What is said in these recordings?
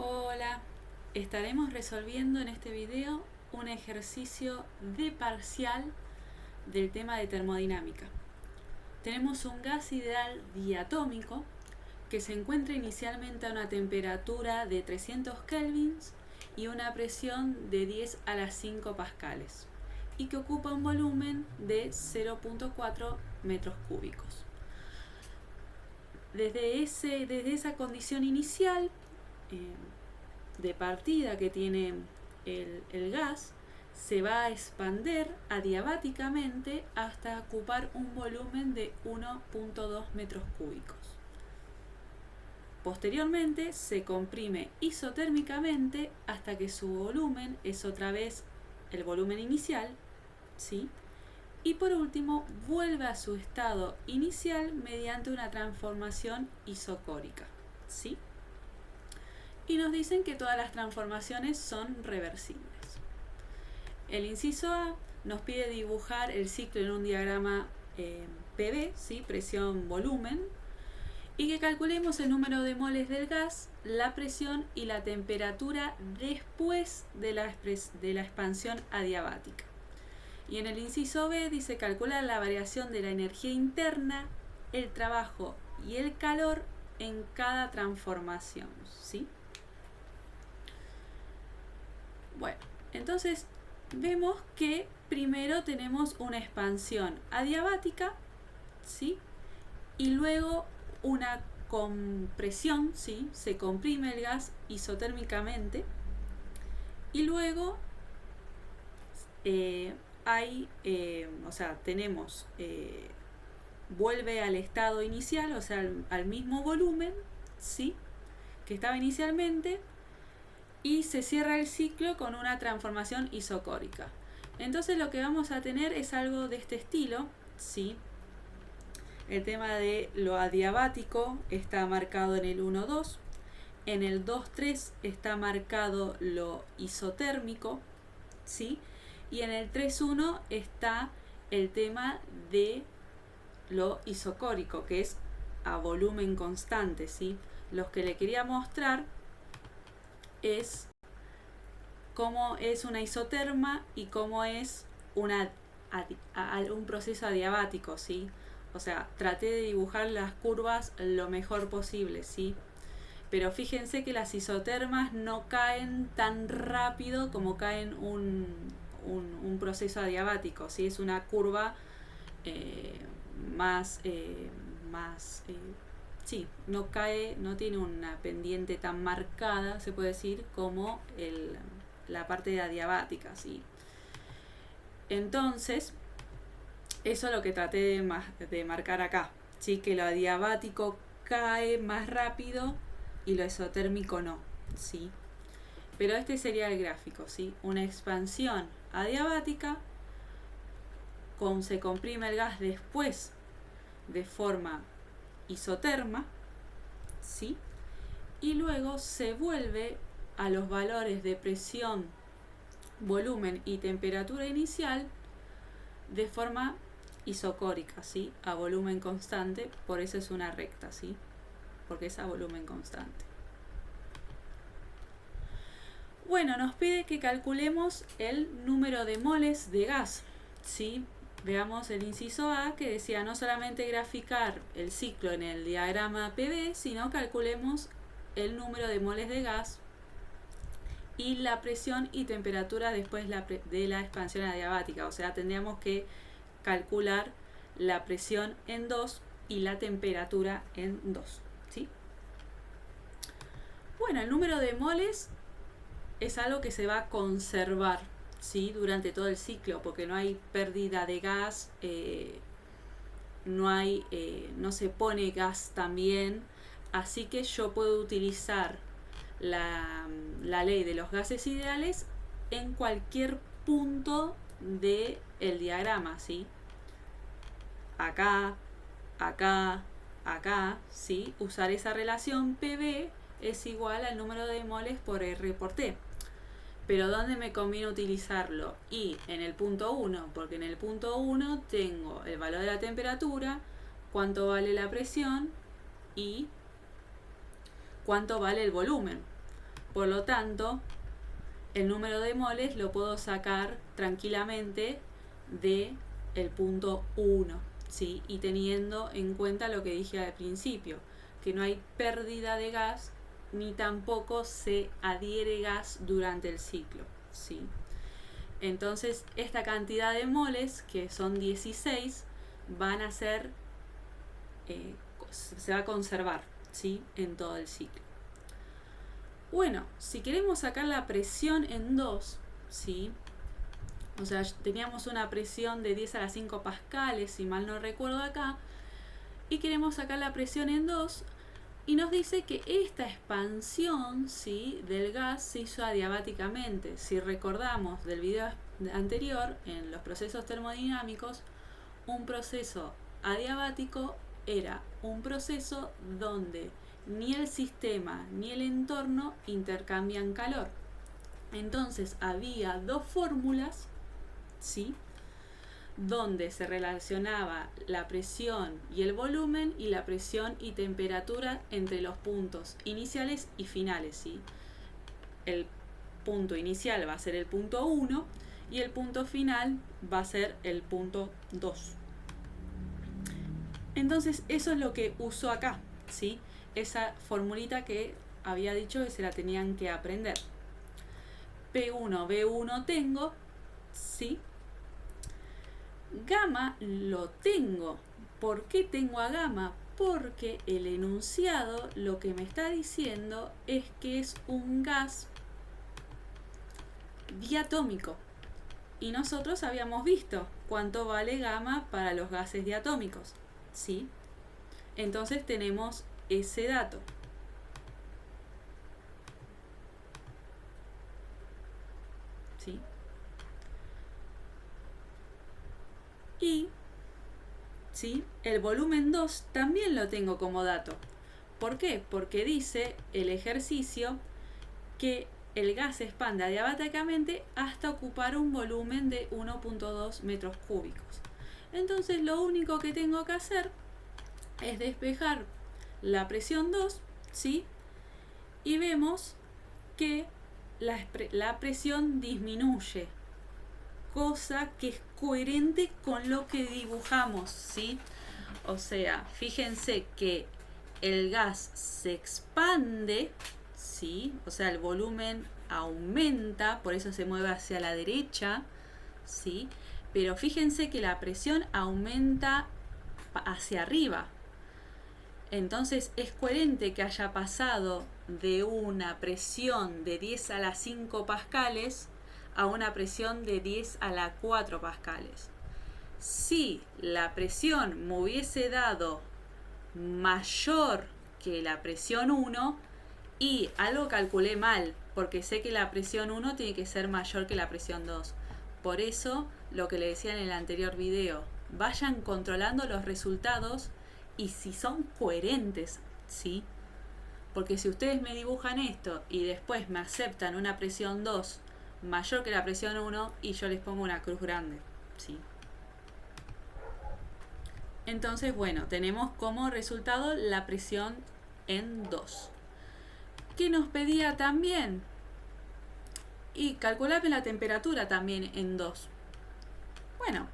Hola, estaremos resolviendo en este video un ejercicio de parcial del tema de termodinámica. Tenemos un gas ideal diatómico que se encuentra inicialmente a una temperatura de 300 kelvins y una presión de 10 a las 5 pascales y que ocupa un volumen de 0,4 metros cúbicos. Desde esa condición inicial de partida que tiene el gas, se va a expander adiabáticamente hasta ocupar un volumen de 1,2 metros cúbicos. Posteriormente se comprime isotérmicamente hasta que su volumen es otra vez el volumen inicial, ¿sí? Y por último vuelve a su estado inicial mediante una transformación isocórica, ¿sí? Y nos dicen que todas las transformaciones son reversibles. El inciso A nos pide dibujar el ciclo en un diagrama PV, ¿sí? Presión-volumen, y que calculemos el número de moles del gas, la presión y la temperatura después de la expansión adiabática. Y en el inciso B dice calcular la variación de la energía interna, el trabajo y el calor en cada transformación, ¿sí? Bueno, entonces vemos que primero tenemos una expansión adiabática, ¿sí? Y luego una compresión, ¿sí? Se comprime el gas isotérmicamente y luego tenemos vuelve al estado inicial, o sea, al mismo volumen, ¿sí? Que estaba inicialmente, y se cierra el ciclo con una transformación isocórica. Entonces lo que vamos a tener es algo de este estilo, ¿sí? El tema de lo adiabático está marcado en el 1,2, en el 2,3 está marcado lo isotérmico, ¿sí? Y en el 3,1 está el tema de lo isocórico, que es a volumen constante, ¿sí? Lo que le quería mostrar es cómo es una isoterma y cómo es un proceso adiabático, ¿sí? O sea, traté de dibujar las curvas lo mejor posible, ¿sí? Pero fíjense que las isotermas no caen tan rápido como caen un proceso adiabático, ¿sí? Es una curva sí, no cae, no tiene una pendiente tan marcada, se puede decir, como la parte adiabática, ¿sí? Entonces, eso es lo que traté de marcar acá, ¿sí? Que lo adiabático cae más rápido y lo isotérmico no, ¿sí? Pero este sería el gráfico, ¿sí? Una expansión adiabática, se comprime el gas después de forma isoterma, ¿sí? Y luego se vuelve a los valores de presión, volumen y temperatura inicial de forma isocórica, ¿sí? A volumen constante, por eso es una recta, ¿sí? Porque es a volumen constante. Bueno, nos pide que calculemos el número de moles de gas, ¿sí? Veamos el inciso A, que decía no solamente graficar el ciclo en el diagrama PV, sino calculemos el número de moles de gas y la presión y temperatura después de la expansión adiabática. O sea, tendríamos que calcular la presión en 2 y la temperatura en 2, ¿sí? Bueno, el número de moles es algo que se va a conservar, ¿sí? Durante todo el ciclo, porque no hay pérdida de gas, no se pone gas también, así que yo puedo utilizar la ley de los gases ideales en cualquier punto del diagrama, ¿sí? Acá, acá, acá, ¿sí? Usar esa relación PV es igual al número de moles por R por T. Pero ¿dónde me conviene utilizarlo? Y en el punto 1, porque en el punto 1 tengo el valor de la temperatura, cuánto vale la presión y cuánto vale el volumen. Por lo tanto, el número de moles lo puedo sacar tranquilamente de el punto 1, ¿sí? Y teniendo en cuenta lo que dije al principio, que no hay pérdida de gas ni tampoco se adhiere gas durante el ciclo, ¿sí? Entonces, esta cantidad de moles, que son 16, van a ser, se va a conservar, ¿sí? En todo el ciclo. Bueno, si queremos sacar la presión en 2, ¿sí? O sea, teníamos una presión de 10 a la 5 pascales, si mal no recuerdo acá, y queremos sacar la presión en 2, y nos dice que esta expansión, ¿sí?, del gas se hizo adiabáticamente. Si recordamos del video anterior, en los procesos termodinámicos, un proceso adiabático era un proceso donde ni el sistema ni el entorno intercambian calor. Entonces había dos fórmulas, ¿sí?, donde se relacionaba la presión y el volumen y la presión y temperatura entre los puntos iniciales y finales, ¿sí? El punto inicial va a ser el punto 1 y el punto final va a ser el punto 2. Entonces eso es lo que usó acá, ¿sí? Esa formulita que había dicho que se la tenían que aprender. P1, B1 tengo, ¿sí? Gamma lo tengo. ¿Por qué tengo a gamma? Porque el enunciado lo que me está diciendo es que es un gas diatómico. Y nosotros habíamos visto cuánto vale gamma para los gases diatómicos, ¿sí? Entonces tenemos ese dato. ¿Sí? Y ¿sí?, el volumen 2 también lo tengo como dato. ¿Por qué? Porque dice el ejercicio que el gas se expande adiabáticamente hasta ocupar un volumen de 1.2 metros cúbicos. Entonces lo único que tengo que hacer es despejar la presión 2, ¿sí? Y vemos que la presión disminuye, cosa que es coherente con lo que dibujamos, ¿sí? O sea, fíjense que el gas se expande, ¿sí? O sea, el volumen aumenta, por eso se mueve hacia la derecha, ¿sí? Pero fíjense que la presión aumenta hacia arriba. Entonces es coherente que haya pasado de una presión de 10 a la 5 pascales a una presión de 10 a la 4 pascales. Si la presión me hubiese dado mayor que la presión 1, y algo calculé mal, porque sé que la presión 1 tiene que ser mayor que la presión 2. Por eso, lo que le decía en el anterior video, vayan controlando los resultados y si son coherentes, ¿sí? Porque si ustedes me dibujan esto y después me aceptan una presión 2 mayor que la presión 1 y yo les pongo una cruz grande, ¿sí? Entonces, bueno, tenemos como resultado la presión en 2. ¿Qué nos pedía también? Y calcularme la temperatura también en 2. Bueno,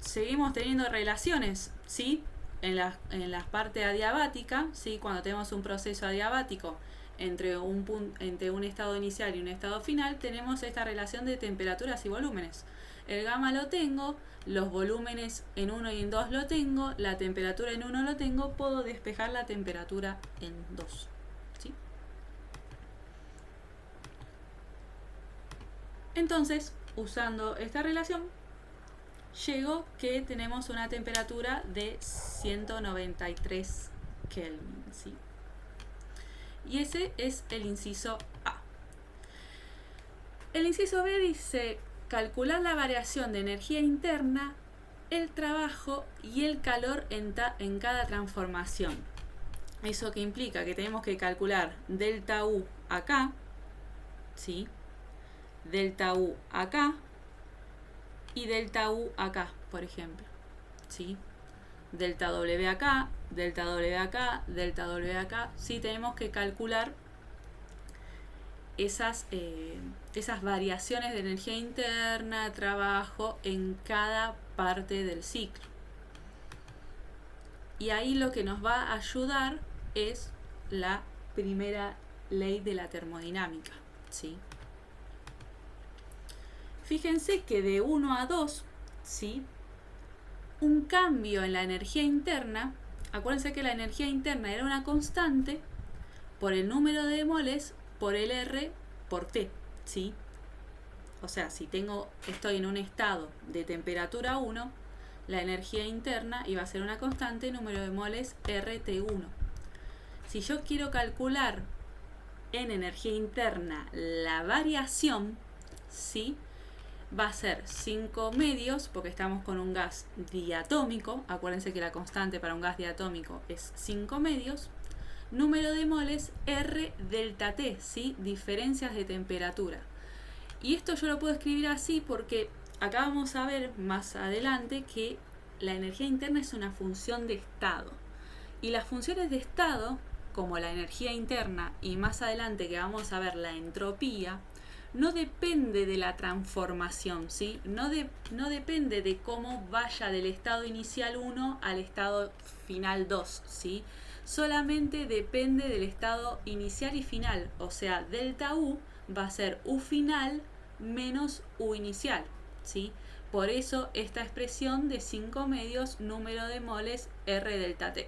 seguimos teniendo relaciones, ¿sí? En la parte adiabática, ¿sí? Cuando tenemos un proceso adiabático entre un estado inicial y un estado final, tenemos esta relación de temperaturas y volúmenes. El gamma lo tengo, los volúmenes en 1 y en 2 lo tengo, la temperatura en 1 lo tengo, puedo despejar la temperatura en 2. ¿Sí? Entonces, usando esta relación, llego que tenemos una temperatura de 193 Kelvin, ¿sí? Y ese es el inciso A. El inciso B dice calcular la variación de energía interna, el trabajo y el calor en cada transformación. ¿Eso que implica? Que tenemos que calcular delta U acá, ¿sí? Delta U acá y delta U acá, por ejemplo, ¿sí? Delta W acá, delta W acá, delta W acá. Sí, tenemos que calcular esas variaciones de energía interna, trabajo en cada parte del ciclo. Y ahí lo que nos va a ayudar es la primera ley de la termodinámica, ¿sí? Fíjense que de 1 a 2, ¿sí?, un cambio en la energía interna, acuérdense que la energía interna era una constante por el número de moles por el R por T, ¿sí? O sea, si estoy en un estado de temperatura 1, la energía interna iba a ser una constante número de moles RT1. Si yo quiero calcular en energía interna la variación, ¿sí?, va a ser 5 medios, porque estamos con un gas diatómico, acuérdense que la constante para un gas diatómico es 5 medios, número de moles R delta T, ¿sí?, diferencias de temperatura. Y esto yo lo puedo escribir así porque acá vamos a ver más adelante que la energía interna es una función de estado. Y las funciones de estado, como la energía interna y más adelante que vamos a ver la entropía, no depende de la transformación, ¿sí? No depende de cómo vaya del estado inicial 1 al estado final 2, ¿sí? Solamente depende del estado inicial y final, o sea, delta U va a ser U final menos U inicial, ¿sí? Por eso esta expresión de 5 medios número de moles R delta T.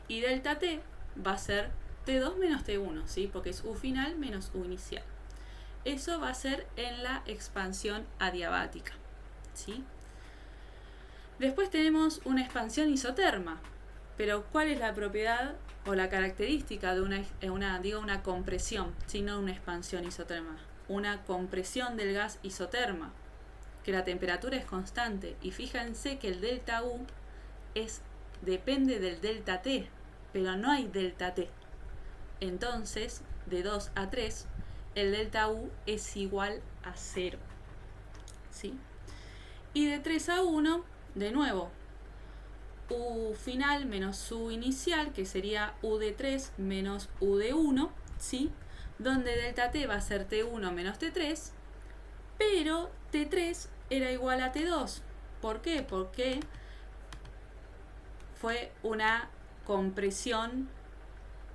Y delta T va a ser T2 menos T1, ¿sí?, porque es U final menos U inicial. Eso va a ser en la expansión adiabática, ¿sí? Después tenemos una expansión isoterma. Pero ¿cuál es la propiedad o la característica de una compresión, sino una expansión isoterma? Una compresión del gas isoterma, que la temperatura es constante. Y fíjense que el delta U depende del delta T, pero no hay delta T. Entonces, de 2 a 3, el delta U es igual a 0, ¿sí? Y de 3 a 1, de nuevo, U final menos U inicial, que sería U de 3 menos U de 1, ¿sí?, donde delta T va a ser T1 menos T3, pero T3 era igual a T2. ¿Por qué? Porque fue una compresión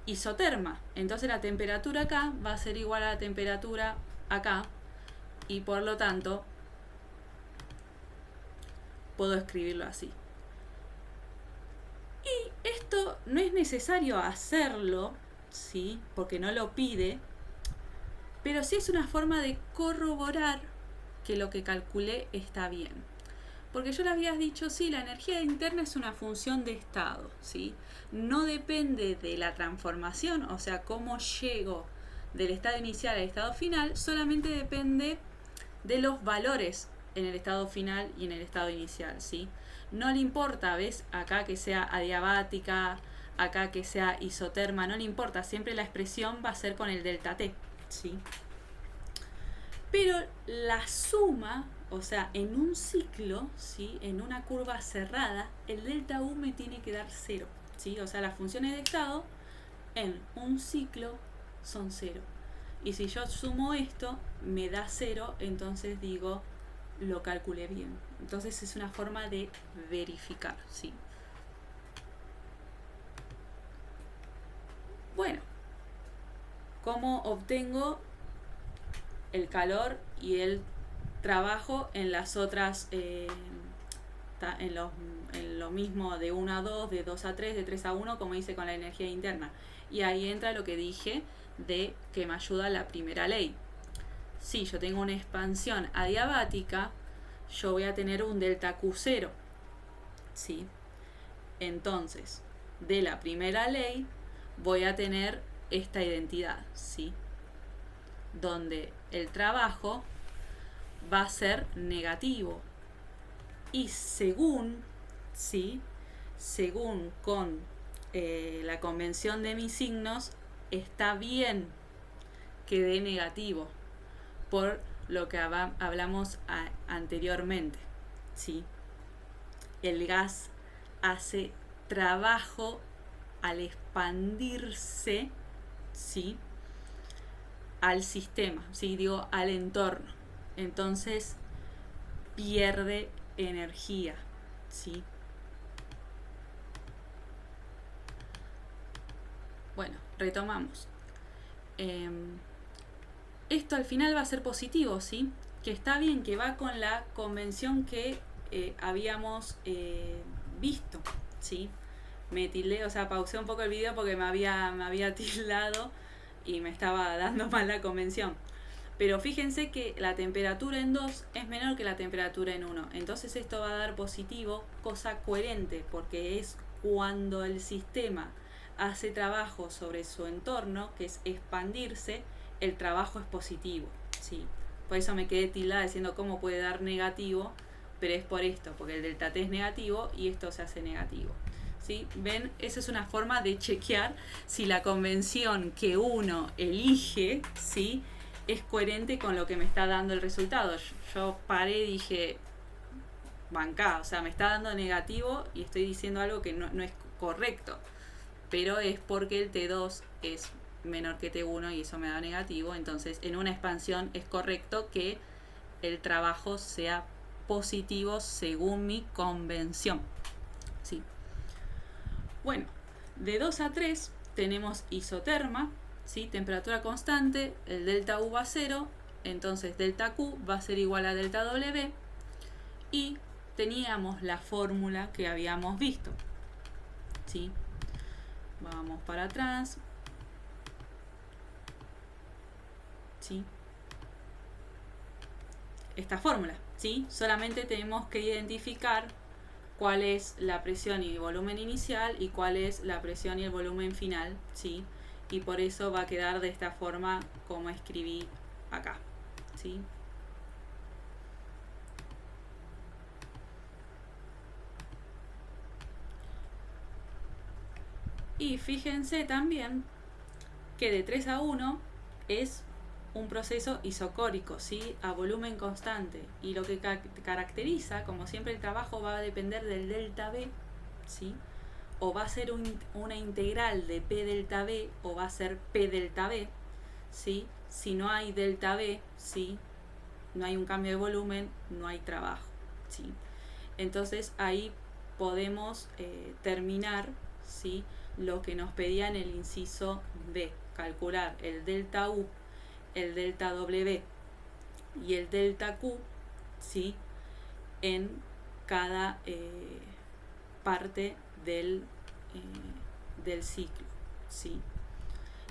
isoterma. Entonces la temperatura acá va a ser igual a la temperatura acá y por lo tanto puedo escribirlo así. Y esto no es necesario hacerlo, ¿sí?, porque no lo pide, pero sí es una forma de corroborar que lo que calculé está bien. Porque yo le había dicho, sí, la energía interna es una función de estado, ¿sí? No depende de la transformación, o sea, cómo llego del estado inicial al estado final, solamente depende de los valores en el estado final y en el estado inicial, ¿sí? No le importa, ¿ves? Acá que sea adiabática, acá que sea isoterma, no le importa, siempre la expresión va a ser con el delta T, ¿sí? Pero la suma, o sea, en un ciclo, ¿sí?, en una curva cerrada, el delta U me tiene que dar 0, ¿sí? O sea, las funciones de estado en un ciclo son 0. Y si yo sumo esto, me da 0, entonces digo, lo calculé bien. Entonces es una forma de verificar, ¿sí? Bueno, ¿cómo obtengo el calor y el trabajo en las otras, en lo mismo de 1 a 2, de 2 a 3, de 3 a 1, como hice con la energía interna? Y ahí entra lo que dije de que me ayuda la primera ley. Si yo tengo una expansión adiabática, yo voy a tener un delta Q0, ¿sí? Entonces, de la primera ley voy a tener esta identidad, ¿sí?, donde el trabajo va a ser negativo. Y según, ¿sí?, según con la convención de mis signos, está bien que dé negativo, por lo que hablamos anteriormente, ¿sí? El gas hace trabajo al expandirse, ¿sí?, al sistema, ¿sí? Digo, al entorno. Entonces pierde energía, ¿sí? Bueno, retomamos. Esto al final va a ser positivo, ¿sí? Que está bien, que va con la convención que habíamos visto, ¿sí? Me tildé, o sea, pausé un poco el video porque me había tildado y me estaba dando mal la convención. Pero fíjense que la temperatura en 2 es menor que la temperatura en 1. Entonces esto va a dar positivo, cosa coherente, porque es cuando el sistema hace trabajo sobre su entorno, que es expandirse, el trabajo es positivo, ¿sí? Por eso me quedé tildada diciendo cómo puede dar negativo, pero es por esto, porque el delta T es negativo y esto se hace negativo, ¿sí? ¿Ven? Esa es una forma de chequear si la convención que uno elige, ¿sí?, es coherente con lo que me está dando el resultado. Yo paré y dije, bancá, o sea, me está dando negativo y estoy diciendo algo que no es correcto, pero es porque el T2 es menor que T1 y eso me da negativo. Entonces en una expansión es correcto que el trabajo sea positivo según mi convención, ¿sí? Bueno, de 2 a 3 tenemos isoterma, ¿sí? Temperatura constante, el delta U va a 0, entonces delta Q va a ser igual a delta W y teníamos la fórmula que habíamos visto, ¿sí? Vamos para atrás, ¿sí? Esta fórmula, ¿sí? Solamente tenemos que identificar cuál es la presión y el volumen inicial y cuál es la presión y el volumen final, ¿sí? Y por eso va a quedar de esta forma como escribí acá, ¿sí? Y fíjense también que de 3 a 1 es un proceso isocórico, ¿sí? A volumen constante. Y lo que caracteriza, como siempre, el trabajo va a depender del delta B, ¿sí? O va a ser una integral de P delta B o va a ser P delta B, ¿sí? Si no hay delta B, ¿sí?, no hay un cambio de volumen, no hay trabajo, ¿sí? Entonces ahí podemos terminar, ¿sí?, lo que nos pedía en el inciso B, calcular el delta U, el delta W y el delta Q, ¿sí?, en cada parte del ciclo, ¿sí?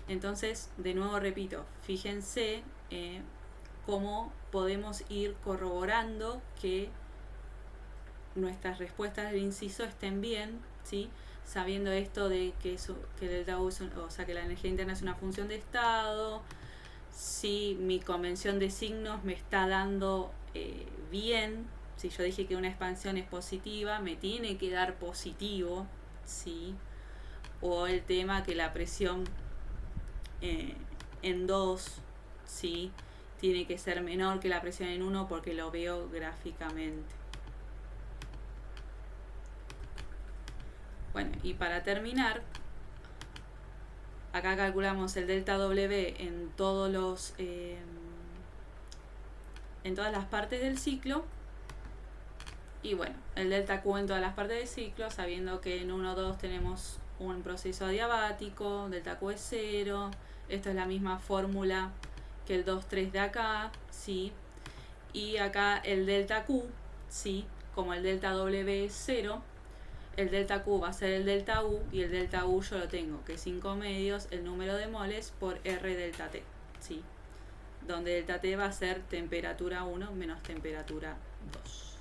Entonces, de nuevo repito, fíjense cómo podemos ir corroborando que nuestras respuestas del inciso estén bien, ¿sí? Sabiendo esto de que el delta U, o sea, que la energía interna es una función de estado, si mi convención de signos me está dando bien, si yo dije que una expansión es positiva, me tiene que dar positivo, ¿sí? O el tema que la presión en 2, ¿sí?, tiene que ser menor que la presión en 1 porque lo veo gráficamente. Bueno, y para terminar, acá calculamos el delta W en todos los en todas las partes del ciclo, y bueno, el delta Q en todas las partes del ciclo, sabiendo que en 1, 2 tenemos un proceso adiabático, delta Q es 0, esto es la misma fórmula que el 2, 3 de acá, ¿sí? Y acá el delta Q, ¿sí?, como el delta W es 0, el delta Q va a ser el delta U, y el delta U yo lo tengo, que es 5 medios el número de moles por R delta T, ¿sí?, donde delta T va a ser temperatura 1 menos temperatura 2.